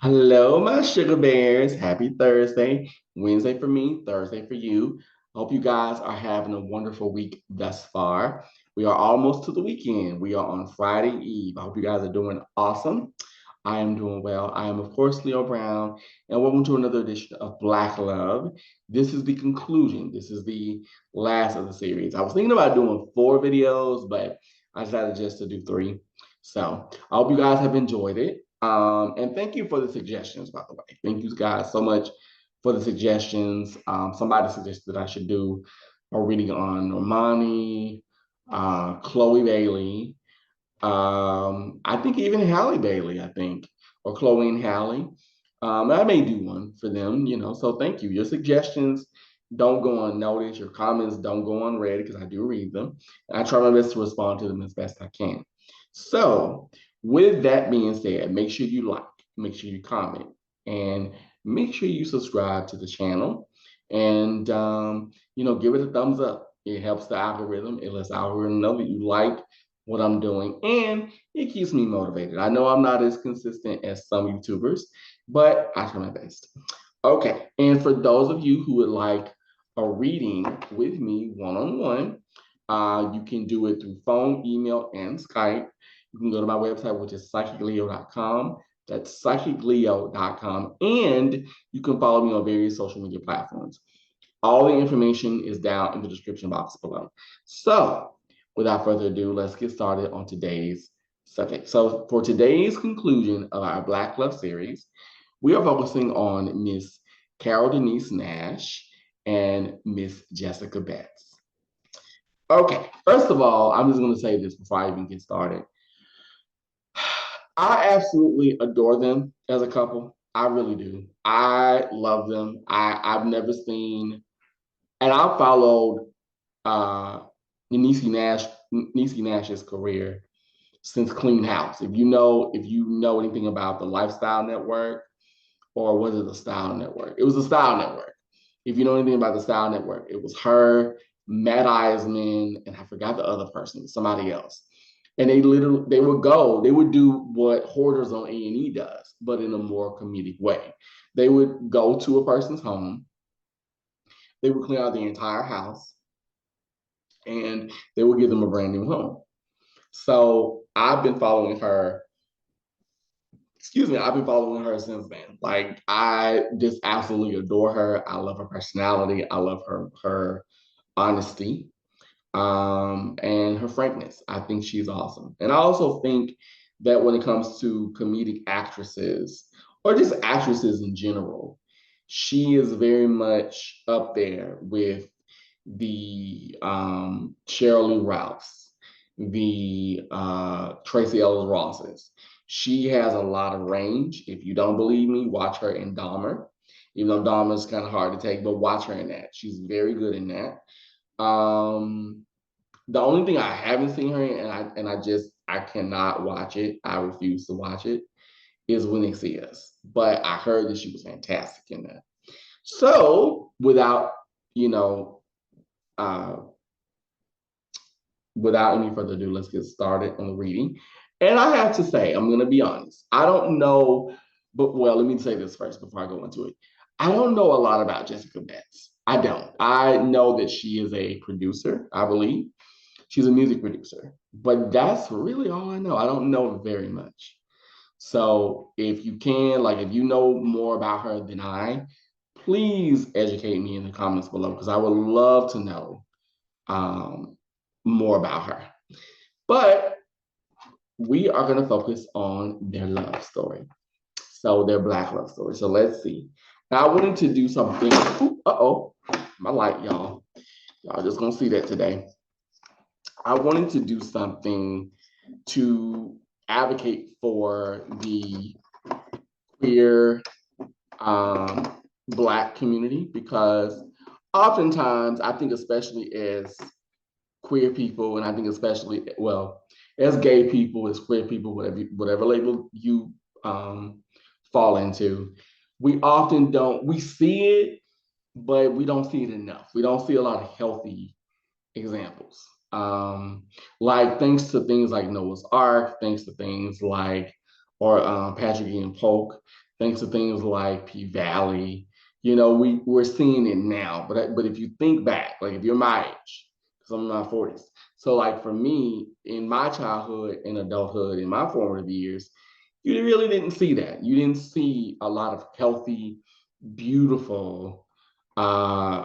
Hello, my sugar bears. Happy Thursday. Wednesday for me, Thursday for you. Hope you guys are having a wonderful week thus far. We are almost to the weekend. We are on Friday Eve. I hope you guys are doing awesome. I am doing well. I am, of course, Leo Brown, and welcome to another edition of Black Love. This is the conclusion. This is the last of the series. I was thinking about doing 4 videos, but I decided just to do 3. So I hope you guys have enjoyed it. And thank you for the suggestions, by the way. Thank you guys so much for the suggestions. Somebody suggested that I should do a reading on Normani, Chloe Bailey, I think even Halle Bailey, I think, or Chloe and Halle. I may do one for them, So thank you. Your suggestions don't go unnoticed. Your comments don't go unread because I do read them. And I try my best to respond to them as best I can. So, with that being said, make sure you like, make sure you comment, and make sure you subscribe to the channel. And give it a thumbs up. It helps the algorithm. It lets the algorithm know that you like what I'm doing, and it keeps me motivated. I know I'm not as consistent as some YouTubers, but I try my best. Okay, and for those of you who would like a reading with me one-on-one, you can do it through phone, email, and Skype. You can go to my website, which is psychicleo.com. That's psychicleo.com. And you can follow me on various social media platforms. All the information is down in the description box below. So, without further ado, let's get started on today's subject. So, for today's conclusion of our Black Love series, we are focusing on Miss Carol Denise Nash and Miss Jessica Betts. Okay, first of all, I'm just going to say this before I even get started. I absolutely adore them as a couple. I really do. I love them. I've never seen, and I followed uh, Niecy Nash's career since Clean House. If you know anything about the Lifestyle Network, or was it the Style Network? It was the Style Network. If you know anything about the Style Network, it was her, Matt Eisman, and I forgot the other person, somebody else. And they would do what Hoarders on A&E does, but in a more comedic way. They would go to a person's home, they would clean out the entire house, and they would give them a brand new home. So I've been following her. Excuse me, I've been following her since then. Like I just absolutely adore her. I love her personality. I love her honesty, and her frankness. I think she's awesome. And I also think that when it comes to comedic actresses or just actresses in general, she is very much up there with the Cheryl Lee Rouse, the Tracy Ellis Rosses. She has a lot of range. If you don't believe me, watch her in Dahmer. Even though Dahmer is kind of hard to take, but watch her in that. She's very good in that. The only thing I haven't seen her in, and I cannot watch it. I refuse to watch it. Is When They See Us. But I heard that she was fantastic in that. So you know, uh, without any further ado, let's get started on the reading. And I have to say, I'm going to be honest. I don't know, but well, let me say this first before I go into it. I don't know a lot about Jessica Betts. I don't. I know that she is a producer, I believe. She's a music producer, but that's really all I know. I don't know very much. So if you can, like, if you know more about her than I, please educate me in the comments below because I would love to know um, more about her. But we are going to focus on their love story. So their Black love story. So let's see. Now I wanted to do something. Uh-oh, my light, y'all. Y'all just gonna see that today. I wanted to do something to advocate for the queer Black community because oftentimes I think, especially as queer people, and I think especially, well, as gay people, as queer people, whatever label you fall into, we often don't, we see it, but we don't see it enough. We don't see a lot of healthy examples. Like thanks to things like Noah's Ark, thanks to things like, or Patrick Ian Polk, thanks to things like P-Valley. We're seeing it now. But if you think back, like if you're my age, because I'm in my 40s, so like for me, in my childhood and adulthood, in my formative years, you really didn't see that. You didn't see a lot of healthy, beautiful uh,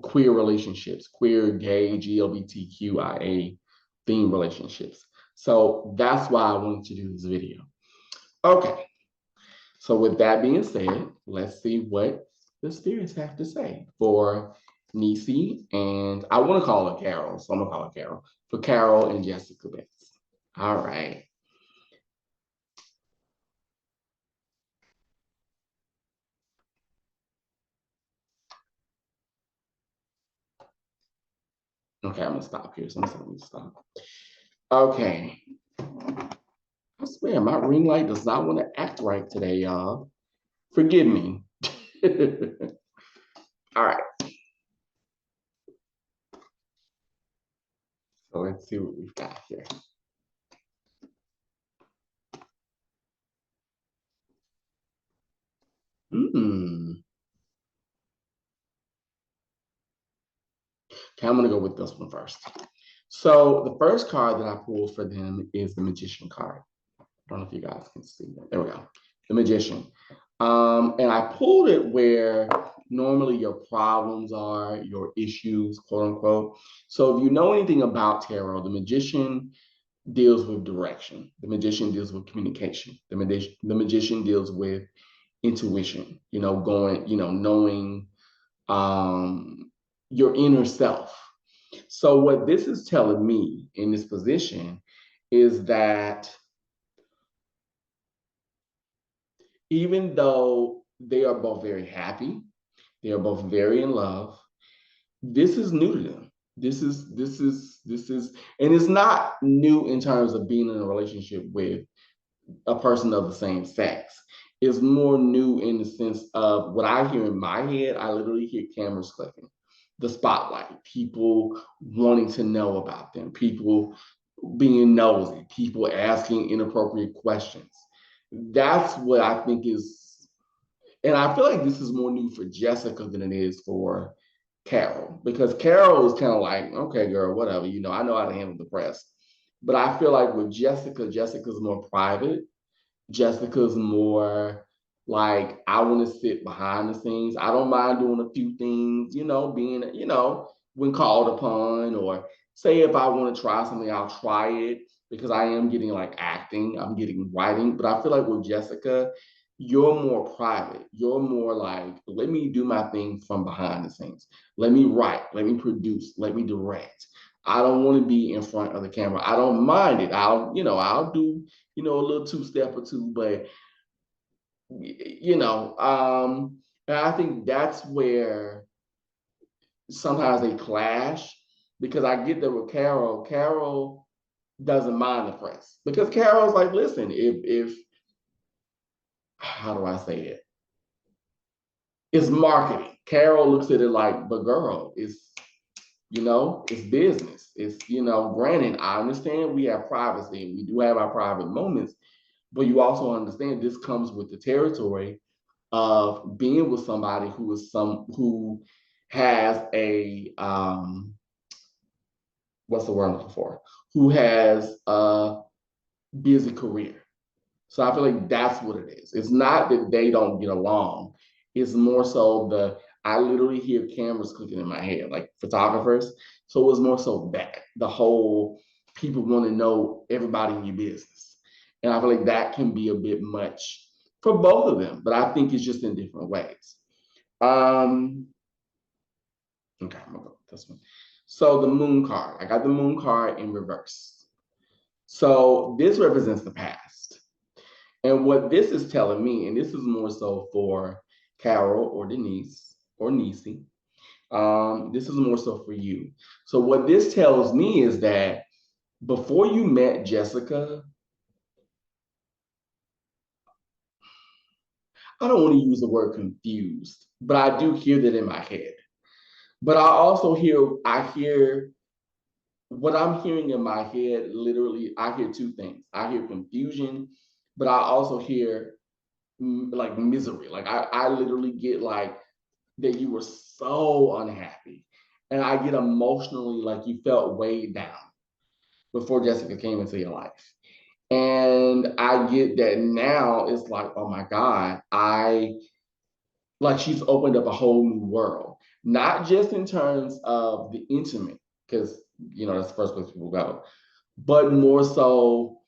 queer relationships, queer, gay, GLBTQIA theme relationships. So that's why I wanted to do this video. Okay, so with that being said, let's see what the spirits have to say for Niecy, and I want to call her Carol, so I'm gonna call her Carol, for Carol and Jessica Betts. All right. Okay, I'm gonna stop here. So I'm gonna stop. Okay. I swear my ring light does not want to act right today, y'all. Forgive me. All right. So let's see what we've got here. Hmm. Okay, I'm gonna go with this one first. So the first card that I pulled for them is the Magician card. I don't know if you guys can see that. There we go. The Magician. And I pulled it where normally your problems are, your issues, quote unquote. So if you know anything about tarot, the Magician deals with direction. The Magician deals with communication. The magician deals with intuition, knowing your inner self. So, what this is telling me in this position is that even though they are both very happy, they are both very in love, this is new to them. This is, and it's not new in terms of being in a relationship with a person of the same sex. Is more new in the sense of what I hear in my head. I literally hear cameras clicking, the spotlight, people wanting to know about them, people being nosy, people asking inappropriate questions. That's what I think is, and I feel like this is more new for Jessica than it is for Carol, because Carol is kind of like, okay, girl, whatever, I know how to handle the press. But I feel like with Jessica, Jessica's more private. Jessica's more like, I want to sit behind the scenes. I don't mind doing a few things, being, when called upon, or say if I want to try something, I'll try it because I am getting like acting, I'm getting writing. But I feel like with Jessica, you're more private. You're more like, let me do my thing from behind the scenes. Let me write, let me produce, let me direct. I don't want to be in front of the camera. I don't mind it. I'll do, a little two-step or two, but and I think that's where sometimes they clash, because I get that with Carol. Carol doesn't mind the press because Carol's like, listen, if how do I say it? It's marketing. Carol looks at it like, but girl, it's business. Granted, I understand we have privacy and we do have our private moments, but you also understand this comes with the territory of being with somebody who has a what's the word I'm looking for? Who has a busy career. So I feel like that's what it is. It's not that they don't get along. It's more so I literally hear cameras clicking in my head, like photographers. So it was more so that the whole people want to know everybody in your business. And I feel like that can be a bit much for both of them, but I think it's just in different ways. Um, okay, I'm gonna go with this one. So the moon card, I got the moon card in reverse. So this represents the past. And what this is telling me, and this is more so for Carol or Denise or Niecy, this is more so for you. So what this tells me is that before you met Jessica, I don't want to use the word confused, but I do hear that in my head. But I hear what I'm hearing in my head, literally, I hear two things. I hear confusion, but I also hear like misery. Like I literally get like that you were so unhappy. And I get emotionally like you felt weighed down before Jessica came into your life. And I get that now it's like, oh my God, she's opened up a whole new world, not just in terms of the intimate, because, that's the first place people go, but more so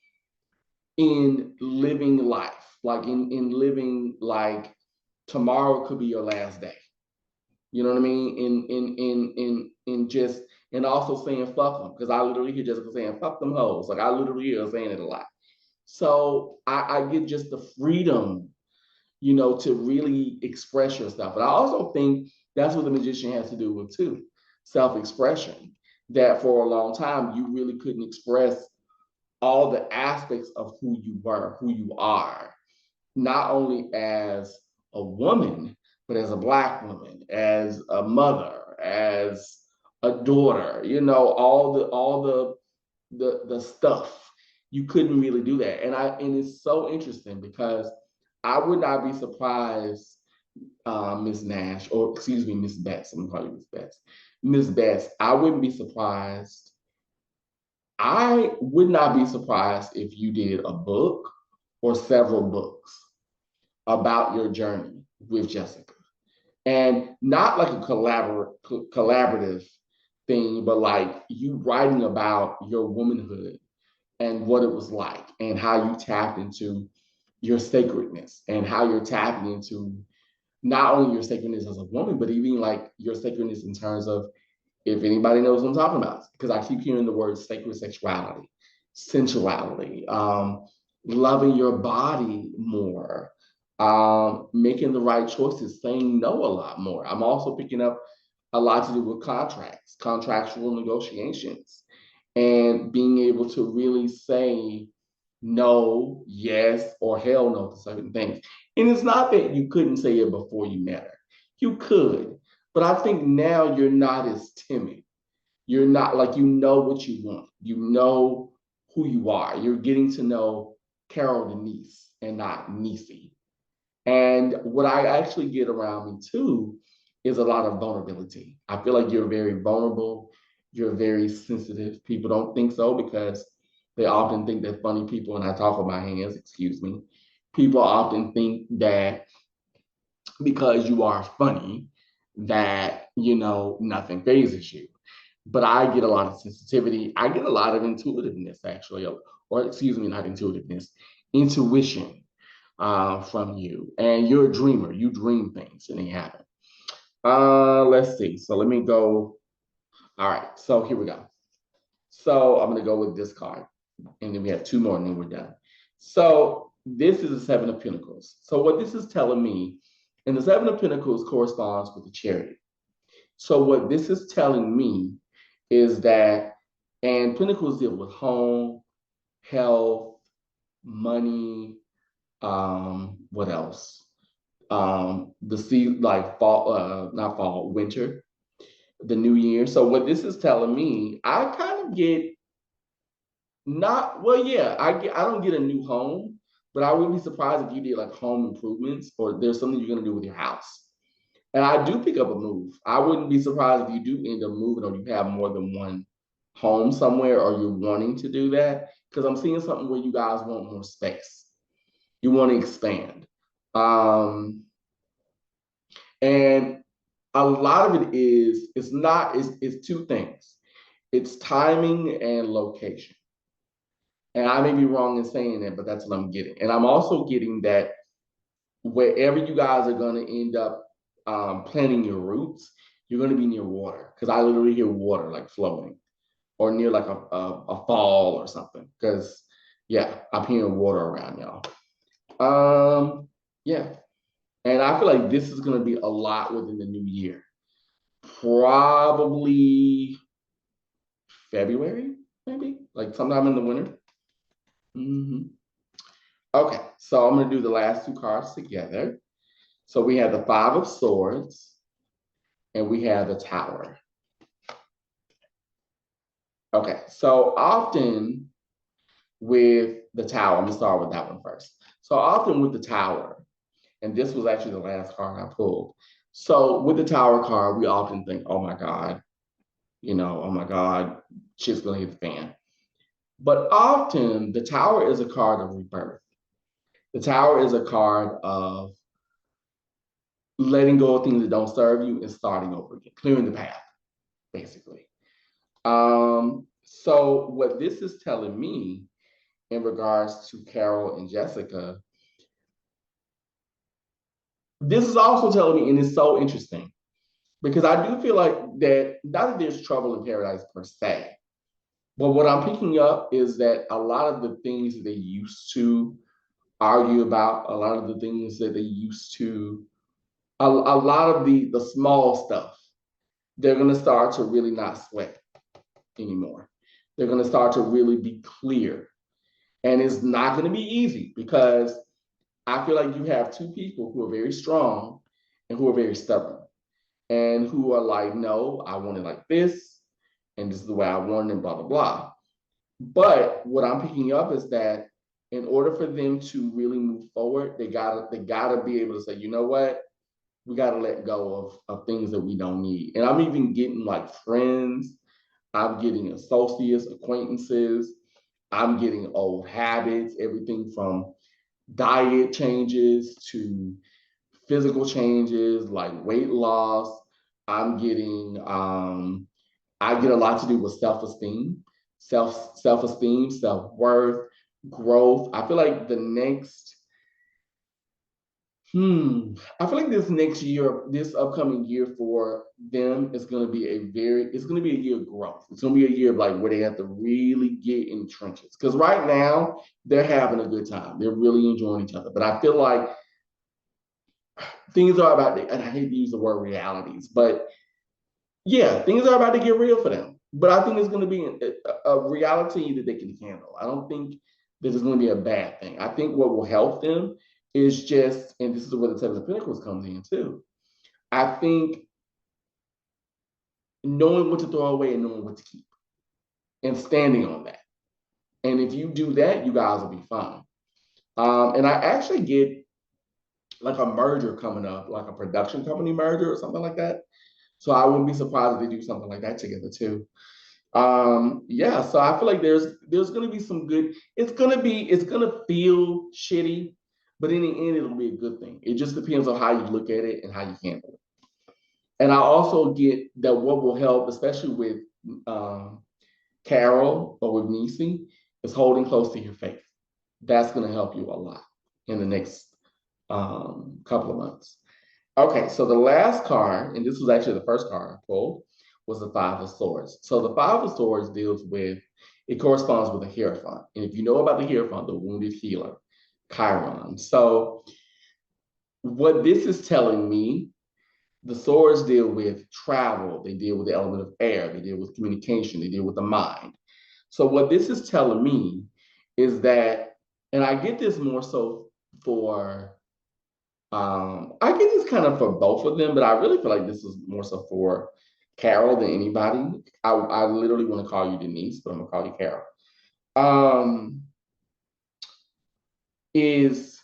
in living life, like in living like tomorrow could be your last day. You know what I mean? In just and also saying fuck them, because I literally hear Jessica saying fuck them hoes. Like I literally hear her saying it a lot. So I get just the freedom, to really express yourself. But I also think that's what the magician has to do with too, self-expression. That for a long time you really couldn't express all the aspects of who you were, who you are, not only as a woman, but as a Black woman, as a mother, as a daughter, all the stuff. You couldn't really do that. And it's so interesting because I would not be surprised, Miss Nash, or excuse me, Miss Betts. I'm gonna call you Miss Betts. Miss Betts, I wouldn't be surprised. I would not be surprised if you did a book or several books about your journey with Jessica. And not like a collaborative thing, but like you writing about your womanhood and what it was like and how you tapped into your sacredness and how you're tapping into not only your sacredness as a woman, but even like your sacredness in terms of, if anybody knows what I'm talking about, because I keep hearing the word sacred sexuality, sensuality, loving your body more, making the right choices, saying no a lot more. I'm also picking up a lot to do with contracts, contractual negotiations, and being able to really say no, yes, or hell no to certain things. And it's not that you couldn't say it before you met her. You could, but I think now you're not as timid. You're not like what you want. You know who you are. You're getting to know Carol Denise and not Niecy. And what I actually get around me too is a lot of vulnerability. I feel like you're very vulnerable. You're very sensitive. People don't think so because they often think that funny people, and I talk with my hands, excuse me. People often think that because you are funny, that, nothing phases you. But I get a lot of sensitivity. I get a lot of intuitiveness, actually, or excuse me, not intuitiveness, intuition from you. And you're a dreamer. You dream things and they happen. Let's see. So let me go. All right. So here we go. So I'm going to go with this card. And then we have two more and then we're done. So this is the Seven of Pentacles. So what this is telling me, and the Seven of Pentacles corresponds with the Chariot. So what this is telling me is that, and Pentacles deal with home, health, money, what else? The season, like fall, not fall, winter, the new year. So what this is telling me, I kind of get not, well, yeah, I don't get a new home, but I wouldn't be surprised if you did like home improvements or there's something you're gonna do with your house. And I do pick up a move. I wouldn't be surprised if you do end up moving or you have more than one home somewhere or you're wanting to do that. Because I'm seeing something where you guys want more space. You want to expand. And a lot of it is, it's two things. It's timing and location. And I may be wrong in saying that, but that's what I'm getting. And I'm also getting that wherever you guys are going to end up planting your roots, you're going to be near water. Because I literally hear water like flowing or near like a fall or something. Because, yeah, I'm hearing water around y'all. Yeah. And I feel like this is going to be a lot within the new year. Probably February, maybe, like sometime in the winter. Mm-hmm. Okay, so I'm going to do the last two cards together. So we have the Five of Swords and we have the Tower. Okay, so often with the Tower, I'm going to start with that one first. So often with the Tower, And this was actually the last card I pulled. So with the Tower card, we often think, oh my God, oh my God, shit's gonna hit the fan. But often the Tower is a card of rebirth. The Tower is a card of letting go of things that don't serve you and starting over again, clearing the path, basically. So what this is telling me in regards to Carol and Jessica, this is also telling me, and it's so interesting, because I do feel like that, not that there's trouble in paradise per se, but what I'm picking up is that a lot of the things that they used to argue about, a lot of the things that they used to, a lot of the small stuff, they're going to start to really not sweat anymore. They're going to start to really be clear. And it's not going to be easy, because I feel like you have two people who are very strong and who are very stubborn, and who are like, no, I want it like this, and this is the way I want it, and blah, blah, blah. But what I'm picking up is that in order for them to really move forward, they gotta be able to say, you know what? We gotta let go of things that we don't need. And I'm even getting like friends, I'm getting associates, acquaintances, I'm getting old habits, everything from diet changes to physical changes like weight loss. I'm getting I get a lot to do with self-esteem, self-esteem, self-worth, growth. I feel like the next I feel like this next year, this upcoming year for them is going to be it's going to be a year of growth. It's going to be a year of like where they have to really get in the trenches. Because right now they're having a good time. They're really enjoying each other. But I feel like things are about to, and I hate to use the word realities, but yeah, things are about to get real for them. But I think it's going to be a reality that they can handle. I don't think this is going to be a bad thing. I think what will help them is just, and this is where the Seven of Pentacles comes in too. I think knowing what to throw away and knowing what to keep and standing on that. And if you do that, you guys will be fine. And I actually get like a merger coming up, like a production company merger or something like that. So I wouldn't be surprised if they do something like that together too. Yeah, so I feel like there's gonna be some good, it's gonna feel shitty, but in the end it'll be a good thing. It just depends on how you look at it and how you handle it. And I also get that what will help, especially with Carol or with Niecy, is holding close to your faith. That's gonna help you a lot in the next couple of months. Okay, so the last card, and this was actually the first card I pulled, was the Five of Swords. So the Five of Swords deals with, it corresponds with the Hierophant. And if you know about the Hierophant, the wounded healer, Chiron. So what this is telling me, the swords deal with travel, they deal with the element of air, they deal with communication, they deal with the mind. So what this is telling me is that, and I get this more so for I get this kind of for both of them, but I really feel like this is more so for Carol than anybody. I literally want to call you Denise, but I'm gonna call you Carol. Um, is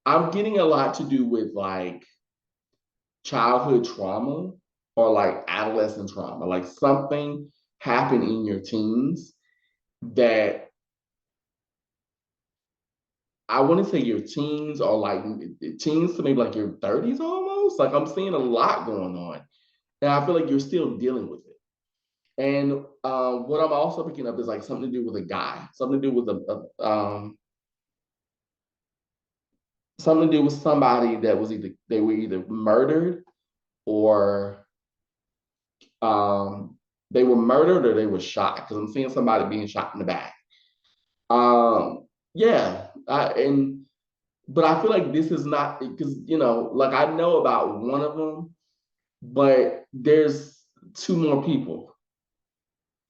I'm getting a lot to do with like childhood trauma or like adolescent trauma, like something happened in your teens that I want to say your teens or like teens to maybe like your 30s almost. Like I'm seeing a lot going on. And I feel like you're still dealing with it. And what I'm also picking up is like something to do with a guy, something to do with something to do with somebody that was they were either murdered or um, they were murdered or they were shot. Because I'm seeing somebody being shot in the back. Yeah, but I feel like this is not, because like I know about one of them, but there's two more people.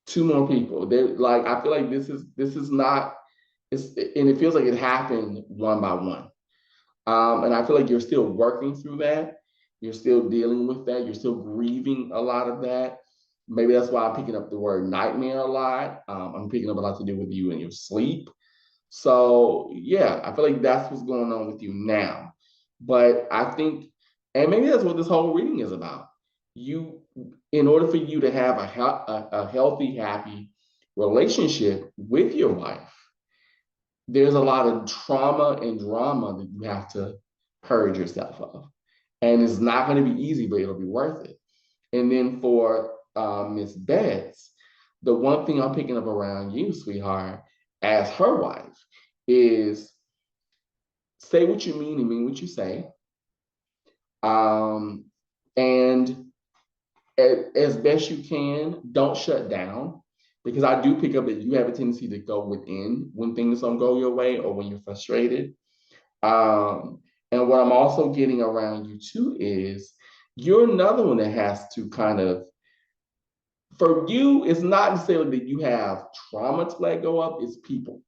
Two more people. They're like, I feel like this is not, and it feels like it happened one by one. And I feel like you're still working through that. You're still dealing with that. You're still grieving a lot of that. Maybe that's why I'm picking up the word nightmare a lot. I'm picking up a lot to do with you and your sleep. So yeah, I feel like that's what's going on with you now. But I think, and maybe that's what this whole reading is about. You, in order for you to have a healthy, happy relationship with your wife, there's a lot of trauma and drama that you have to purge yourself of. And it's not going to be easy, but it'll be worth it. And then for Miss Betts, the one thing I'm picking up around you, sweetheart, as her wife, is say what you mean and mean what you say. Um, and as best you can, don't shut down. Because I do pick up that you have a tendency to go within when things don't go your way or when you're frustrated. Um, and what I'm also getting around you too is you're another one that has to kind of, for you, it's not necessarily that you have trauma to let go of, it's people.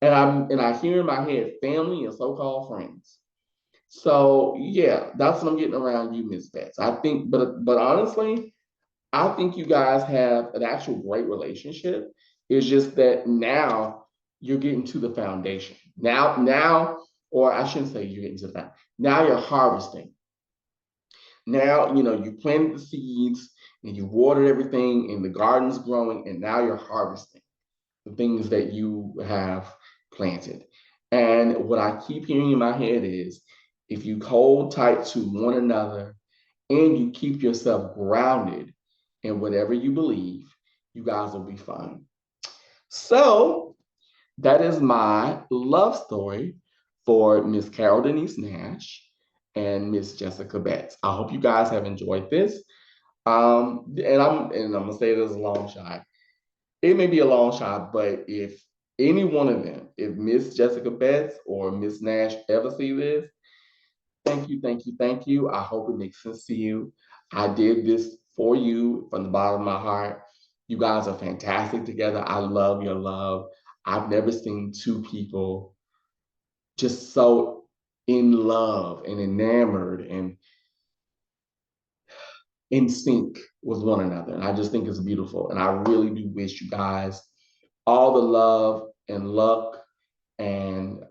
And I hear in my head family and so-called friends. So yeah, that's what I'm getting around you, Miss Betts. I think, but honestly, I think you guys have an actual great relationship. It's just that now you're getting to the foundation. Now, or I shouldn't say you're getting to the foundation. Now you're harvesting. Now, you planted the seeds and you watered everything and the garden's growing, and now you're harvesting the things that you have planted. And what I keep hearing in my head is if you hold tight to one another and you keep yourself grounded in whatever you believe, you guys will be fine. So that is my love story for Miss Carol Denise Nash and Miss Jessica Betts. I hope you guys have enjoyed this. And I'm gonna say this a long shot. It may be a long shot, but if any one of them, if Miss Jessica Betts or Miss Nash ever see this, thank you, thank you, thank you. I hope it makes sense to you. I did this for you from the bottom of my heart. You guys are fantastic together. I love your love. I've never seen two people just so in love and enamored and in sync with one another. And I just think it's beautiful. And I really do wish you guys all the love and luck and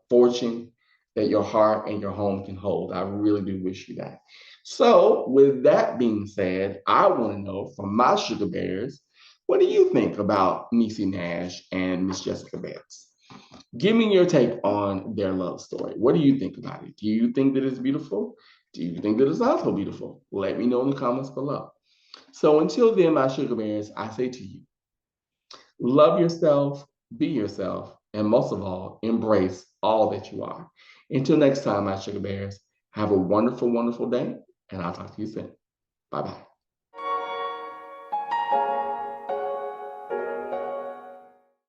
fortune that your heart and your home can hold. I really do wish you that. So, with that being said, I want to know from my sugar bears, what do you think about Niecy Nash and Miss Jessica Betts? Give me your take on their love story. What do you think about it? Do you think that it's beautiful? Do you think that it's not so beautiful? Let me know in the comments below. So until then, my sugar bears, I say to you, love yourself, be yourself, and most of all, embrace all that you are. Until next time, my sugar bears, have a wonderful, wonderful day, and I'll talk to you soon. Bye bye.